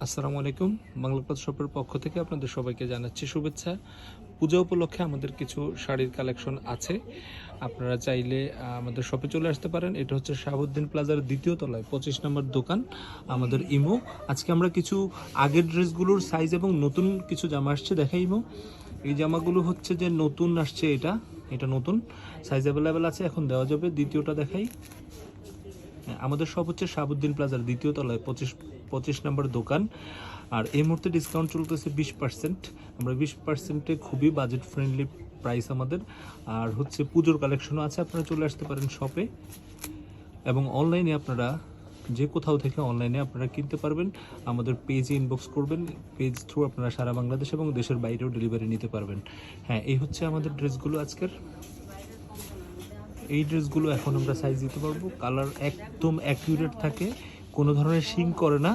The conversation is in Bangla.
আসসালামু আলাইকুম। বাংলাপথ শপের পক্ষ থেকে আপনাদের সবাইকে জানাচ্ছি শুভেচ্ছা। পূজা উপলক্ষে আমাদের কিছু শাড়ির কালেকশন আছে। আপনারা চাইলে আমাদের শপে চলে আসতে পারেন। এটা হচ্ছে শাহাবুদ্দিন প্লাজার দ্বিতীয় তলায় 25 নম্বর দোকান, আমাদের ইমো। আজকে আমরা কিছু আগের ড্রেসগুলোর সাইজ এবং নতুন কিছু জামা আসছে দেখাই ইমো। এই জামাগুলো হচ্ছে যে নতুন আসছে, এটা নতুন সাইজ অ্যাভেলেবেল আছে, এখন দেওয়া যাবে। দ্বিতীয়টা দেখাই। আমাদের সব হচ্ছে শাহাবুদ্দিন প্লাজার দ্বিতীয় তলায় 25 নম্বর দোকান। আর এই মুহূর্তে ডিসকাউন্ট চলতেছে 20%। আমরা 20%-এ খুবই বাজেট ফ্রেন্ডলি প্রাইস আমাদের। আর হচ্ছে পুজোর কালেকশনও আছে, আপনারা চলে আসতে পারেন শপে। এবং অনলাইনে আপনারা যে কোথাও থেকে অনলাইনে আপনারা কিনতে পারবেন। আমাদের পেজে ইনবক্স করবেন, পেজ থ্রু আপনারা সারা বাংলাদেশ এবং দেশের বাইরেও ডেলিভারি নিতে পারবেন। হ্যাঁ, এই হচ্ছে আমাদের ড্রেসগুলো আজকের। এই ড্রেসগুলো এখন আমরা সাইজ দিতে পারবো। কালার একদম অ্যাকিউরেট থাকে, কোনো ধরনের শিং করে না।